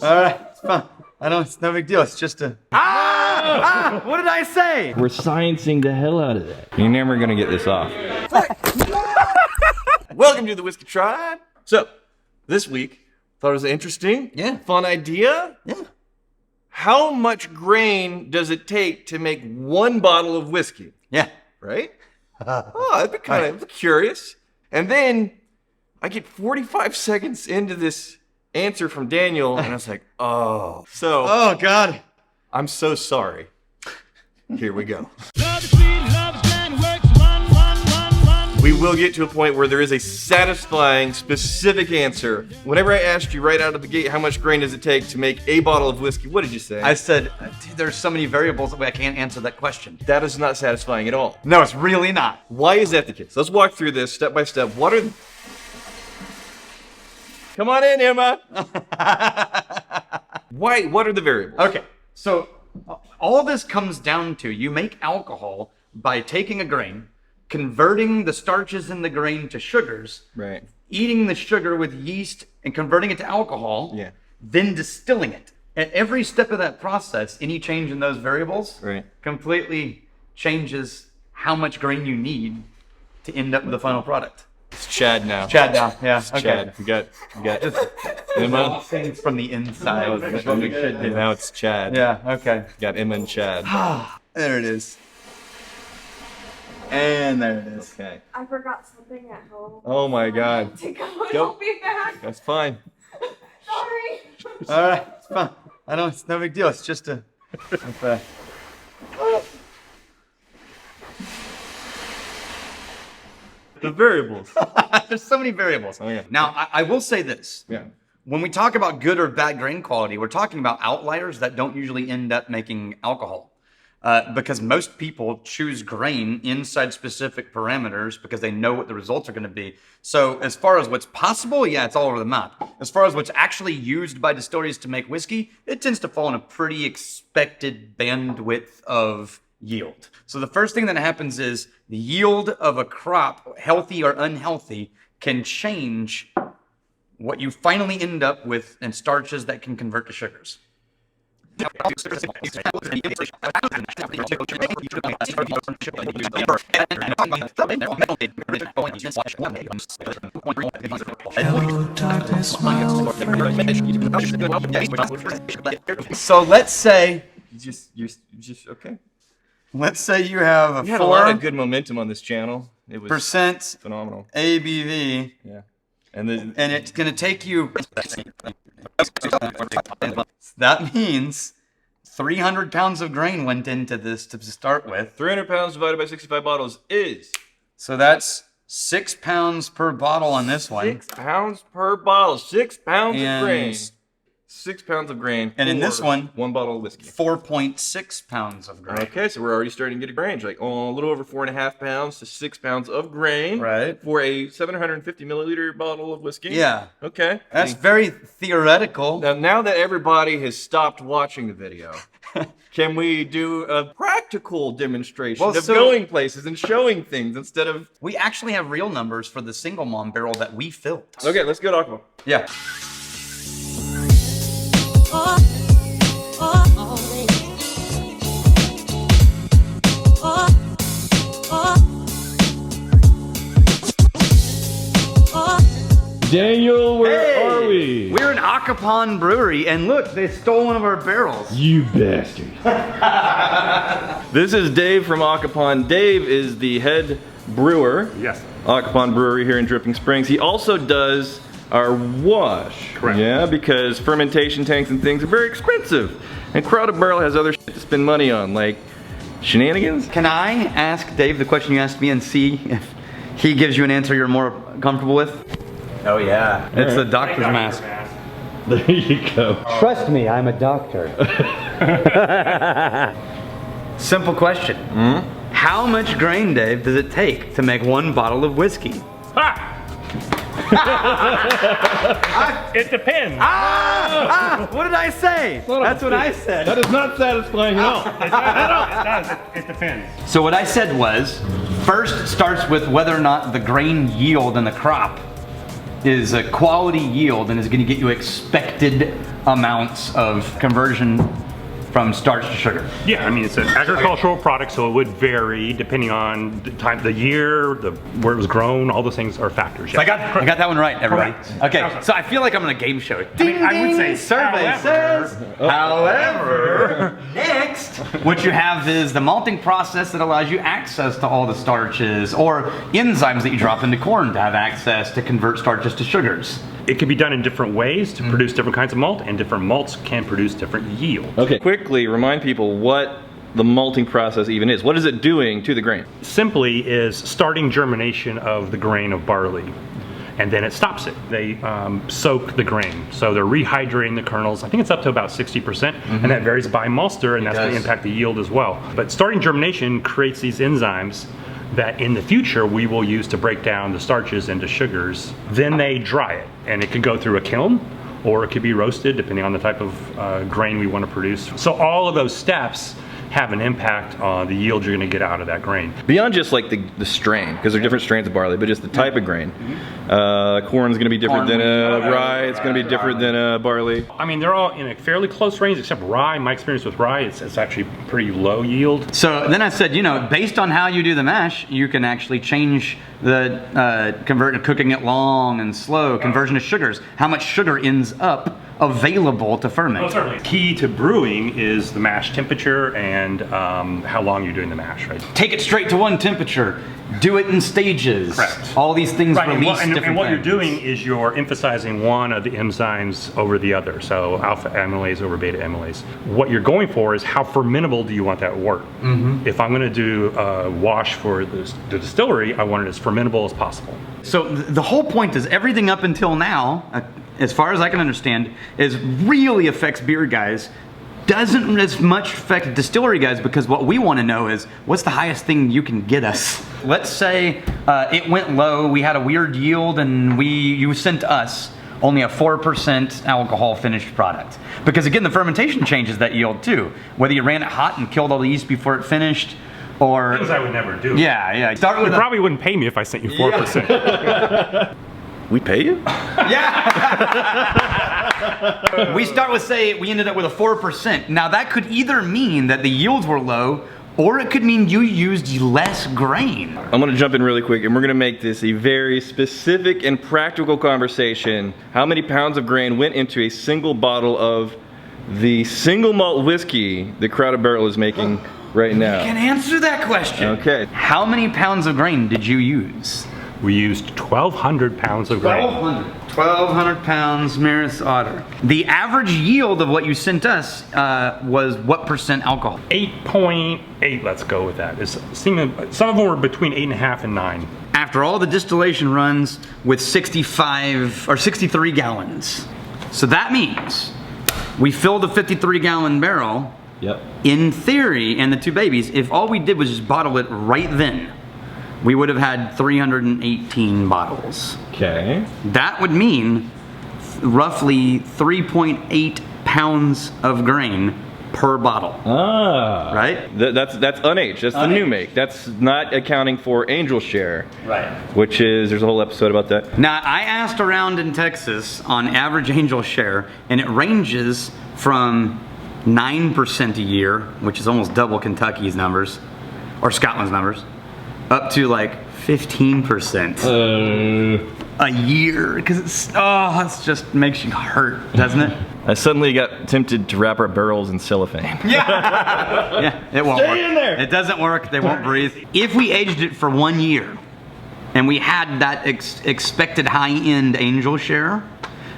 All right, it's fine. It's no big deal. It's just a. What did I say? We're sciencing the hell out of that. You're never gonna get this off. Welcome to the Whiskey Tribe. So, this week, thought it was interesting. Yeah. Fun idea. Yeah. How much grain does it take to make one bottle of whiskey? Yeah. Right? Oh, I'd be kind of curious. And then I get 45 seconds into this answer from Daniel, and I was like, oh. So, Oh God. I'm so sorry. Here we go. We will get to a point where there is a satisfying, specific answer. Whenever I asked you right out of the gate, how much grain does it take to make a bottle of whiskey, what did you say? I said there's so many variables that I can't answer that question. That is not satisfying at all. No, it's really not. Why is that the case? Let's walk through this step by step. What are... Come on in, Emma. What are the variables? Okay, so all of this comes down to you make alcohol by taking a grain, converting the starches in the grain to sugars, Right. eating the sugar with yeast and converting it to alcohol, Yeah. then distilling it. At every step of that process, any change in those variables Right. completely changes how much grain you need to end up with the final product. It's Chad now. Chad down, yeah. It's Okay. Chad. We got Emma. Things from the inside. That's what we should do. Now it's Chad. Yeah, okay. Got Emma and Chad. There it is. And there it is. Okay. I forgot something at home. Oh my God. To go and Go. I'll be back. That's fine. Sorry. All right, it's fine. It's no big deal. It's just a. The variables. There's so many variables. Oh, yeah. Now, I will say this. Yeah. When we talk about good or bad grain quality, we're talking about outliers that don't usually end up making alcohol. Because most people choose grain inside specific parameters because they know what the results are going to be. So as far as what's possible, yeah, it's all over the map. As far as what's actually used by distilleries to make whiskey, it tends to fall in a pretty expected bandwidth of yield. So the first thing that happens is the yield of a crop, healthy or unhealthy, can change what you finally end up with in starches that can convert to sugars. So let's say You're just okay. let's say you have a We had a lot of 4% good momentum on this channel. It was phenomenal. ABV, Yeah. And it's going to take you. That means 300 pounds of grain went into this to start with. 300 pounds divided by 65 bottles is So that's 6 pounds per bottle on this one. 6 pounds per bottle. 6 pounds And- of grain. 6 pounds of grain. And in this for one, one bottle of whiskey. 4.6 pounds of grain. Okay, so we're already starting to get a range, like a little over 4.5 pounds to 6 pounds of grain, Right. For a 750 milliliter bottle of whiskey. Yeah. Okay. That's very theoretical. Now that everybody has stopped watching the video, can we do a practical demonstration Well, of so- going places and showing things instead of? We actually have real numbers for the single mom barrel that we filled. Okay, let's go to alcohol. Yeah. Daniel, where are we? We're in Acapon Brewery, and look, they stole one of our barrels. You bastard. This is Dave from Acapon. Dave is the head brewer. Yes. Acapon Brewery here in Dripping Springs. He also does our wash. Correct. Yeah, because fermentation tanks and things are very expensive. And Crowded Barrel has other shit to spend money on, like shenanigans. Can I ask Dave the question you asked me and see if he gives you an answer you're more comfortable with? Oh yeah. It's the doctor's mask. There you go. Trust me, I'm a doctor. Simple question. How much grain, Dave, does it take to make one bottle of whiskey? It depends. What did I say? That's what I said. That is not satisfying at all. It does. It depends. So what I said was, first starts with whether or not the grain yield in the crop is a quality yield and is going to get you expected amounts of conversion from starch to sugar. Yeah, I mean, it's an agricultural product, so it would vary depending on the time, the year, where it was grown. All those things are factors. So I got that one right, everybody. Correct. Okay, so I feel like I'm in a game show. I would say, survey says. However, next, what you have is the malting process that allows you access to all the starches or enzymes that you drop into corn to have access to convert starches to sugars. It can be done in different ways to produce different kinds of malt, and different malts can produce different yields. Okay, quickly remind people what the malting process even is. What is it doing to the grain? Simply is starting germination of the grain of barley, and then it stops it. They soak the grain, so they're rehydrating the kernels. I think it's up to about 60%, and that varies by maltster, and that's going to impact the yield as well. But starting germination creates these enzymes that in the future we will use to break down the starches into sugars. Then they dry it, and it could go through a kiln, or it could be roasted depending on the type of grain we want to produce. So all of those steps have an impact on the yield you're going to get out of that grain. Beyond just like the strain, because there are different strains of barley, but just the type of grain. Corn's going to be different than a rye. It's going to be different than a barley. I mean, they're all in a fairly close range, except rye. My experience with rye, it's actually pretty low yield. So then I said, you know, based on how you do the mash, you can actually change the cooking it long and slow, conversion to sugars, how much sugar ends up available to ferment. Well, certainly. Key to brewing is the mash temperature and how long you're doing the mash, right? Take it straight to one temperature. Do it in stages. Correct. All these things release different and what you're things. doing is you're emphasizing one of the enzymes over the other. So alpha amylase over beta amylase. What you're going for is how fermentable do you want that wort? If I'm going to do a wash for the distillery, I want it as fermentable as possible. So the whole point is everything up until now, as far as I can understand, is really affects beer guys. Doesn't as much affect distillery guys, because what we want to know is what's the highest thing you can get us. Let's say it went low, we had a weird yield, and you sent us only a 4% alcohol finished product. Because again, the fermentation changes that yield too. Whether you ran it hot and killed all the yeast before it finished, or Things I would never do. yeah. Start with You probably wouldn't pay me if I sent you 4%. We pay you? we start with, say, we ended up with a 4%. Now that could either mean that the yields were low, or it could mean you used less grain. I'm gonna jump in really quick, and we're gonna make this a very specific and practical conversation. How many pounds of grain went into a single bottle of the single malt whiskey that Crowded Barrel is making right now? Can answer that question. Okay. How many pounds of grain did you use? We used 1,200 pounds of grain. 1,200 pounds, Maris Otter. The average yield of what you sent us was what percent alcohol? 8.8, let's go with that. Some of them were between 8.5 and 9. After all the distillation runs with 65 or 63 gallons. So that means we filled a 53-gallon barrel. Yep. In theory, and the two babies, if all we did was just bottle it right then, we would have had 318 bottles. Okay. That would mean roughly 3.8 pounds of grain per bottle. Ah. Right? That's unaged. That's the new make. That's not accounting for Angel Share. Right. Which is, there's a whole episode about that. Now, I asked around in Texas on average Angel Share, and it ranges from 9% a year, which is almost double Kentucky's numbers, or Scotland's numbers, up to like 15% a year, because it just makes you hurt, doesn't it? I suddenly got tempted to wrap our barrels in cellophane. Yeah, it won't work. in there. It doesn't work. They won't breathe. If we aged it for 1 year, and we had that expected high-end Angel Share,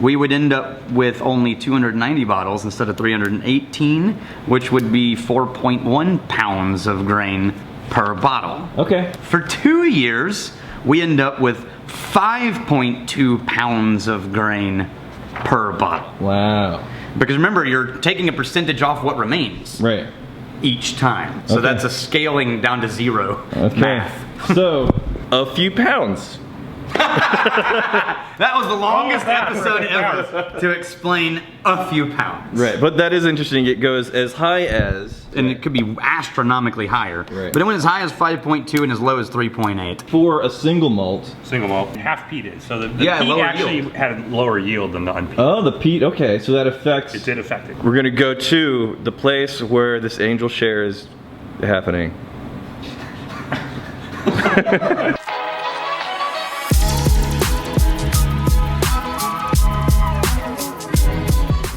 we would end up with only 290 bottles instead of 318, which would be 4.1 pounds of grain per bottle. Okay. For 2 years, we end up with 5.2 pounds of grain per bottle. Wow. Because remember, you're taking a percentage off what remains Right. each time. So Okay. that's a scaling down to zero Okay. math. So, A few pounds. That was the longest episode ever to explain a few pounds. Right, but that is interesting. It goes as high as... And it could be astronomically higher. Right. But it went as high as 5.2 and as low as 3.8. For a single malt. Single malt, half peated. So the peat lower actually yield. had a lower yield than the unpeated. Oh, the peat, okay, so that affects... It did affect it. We're gonna go to the place where this angel share is happening.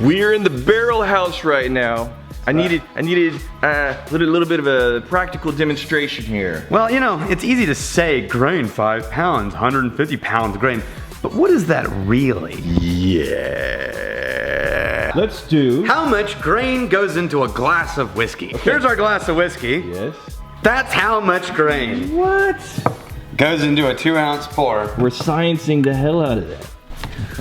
We are in the barrel house right now. I needed a little bit of a practical demonstration here. Well, you know, it's easy to say grain 5 pounds, 150 pounds grain. But what is that really? Yeah. Let's do... How much grain goes into a glass of whiskey? Here's our glass of whiskey. Yes. That's how much grain What? goes into a 2-ounce pour. We're sciencing the hell out of that.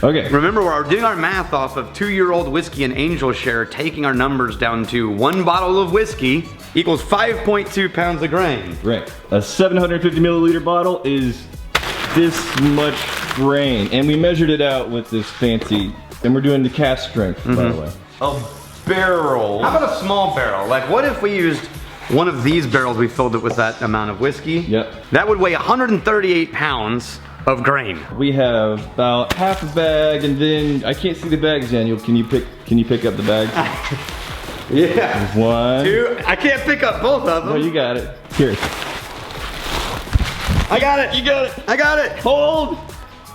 Okay. Remember, we're doing our math off of 2-year-old whiskey and angel share, taking our numbers down to 1 bottle of whiskey equals 5.2 pounds of grain. Right. A 750 milliliter bottle is this much grain. And we measured it out with this fancy, and we're doing the cast strength, by the way. A barrel. How about a small barrel? Like, what if we used one of these barrels, we filled it with that amount of whiskey? Yep. That would weigh 138 pounds of grain. We have about half a bag, and then I can't see the bags, Daniel. Can you pick up the bags? Yeah. 1. 2. I can't pick up both of them. Oh, you got it. Here. I got it. You got it. I got it. Hold.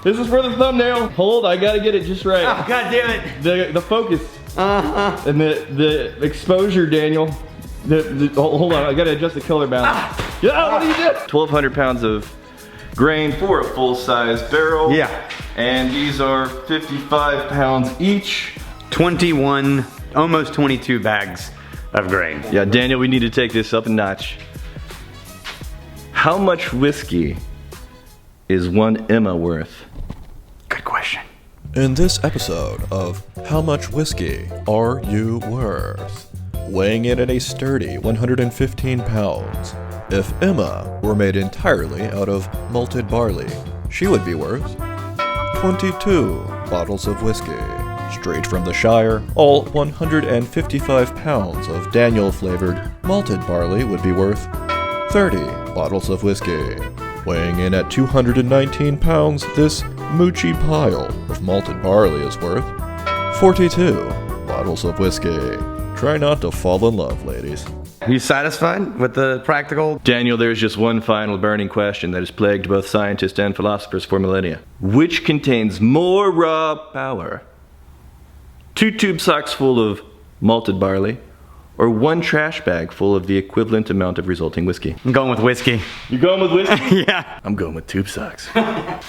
This is for the thumbnail. Hold. I gotta get it just right. Oh, God damn it. The focus. Uh-huh. And the exposure, Daniel. Hold on. I gotta adjust the color balance. Yeah. What do you do? 1,200 pounds of grain for a full-size barrel. Yeah. And these are 55 pounds each. 21, almost 22 bags of grain. Yeah, Daniel, we need to take this up a notch. How much whiskey is 1 Emma worth? Good question. In this episode of How Much Whiskey Are You Worth? Weighing in at a sturdy 115 pounds, if Emma were made entirely out of malted barley, she would be worth 22 bottles of whiskey. Straight from the Shire, all 155 pounds of Daniel-flavored malted barley would be worth 30 bottles of whiskey. Weighing in at 219 pounds, this moochy pile of malted barley is worth 42 bottles of whiskey. Try not to fall in love, ladies. Are you satisfied with the practical? Daniel, there's just one final burning question that has plagued both scientists and philosophers for millennia. Which contains more raw power? 2 tube socks full of malted barley, or 1 trash bag full of the equivalent amount of resulting whiskey? I'm going with whiskey. You going with whiskey? Yeah. I'm going with tube socks.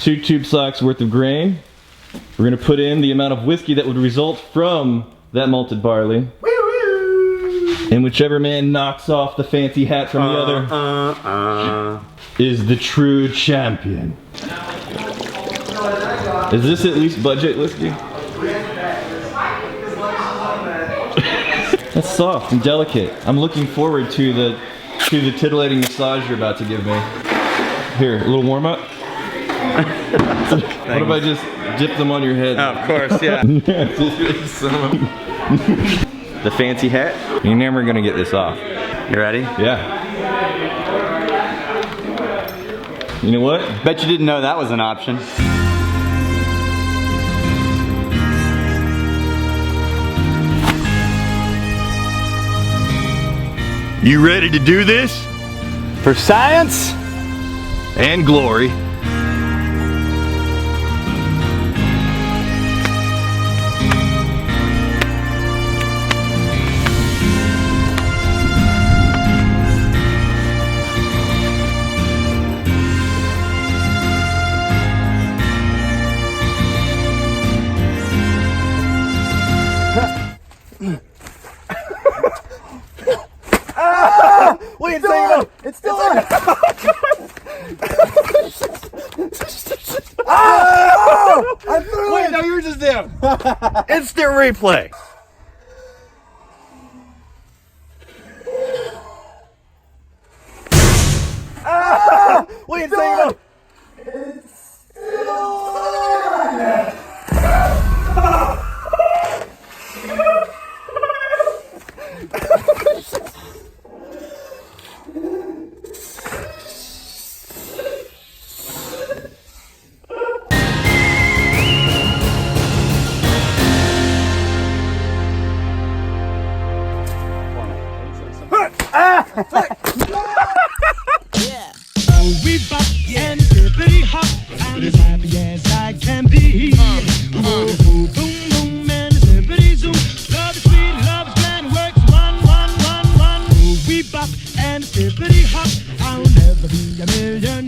2 tube socks worth of grain. We're gonna put in the amount of whiskey that would result from that malted barley. And whichever man knocks off the fancy hat from the other is the true champion. Is this at least budget whiskey? That's soft and delicate. I'm looking forward to the titillating massage you're about to give me. Here, a little warm up. What if I just dip them on your head? Oh, of course, yeah. The fancy hat. You're never gonna get this off. You ready? Yeah. You know what? Bet you didn't know that was an option. You ready to do this? For science? And glory. Wait, it's still on! Oh! I threw it! Wait, no, yours is down! Instant replay. Wait, it's still on! We bop and hippity hop. I'm as happy as I can be. Oh, boom, boom, and hippity zoom. Love is sweet, love is grand, works one. Oh, we bop and hippity hop. I'll never be a millionaire.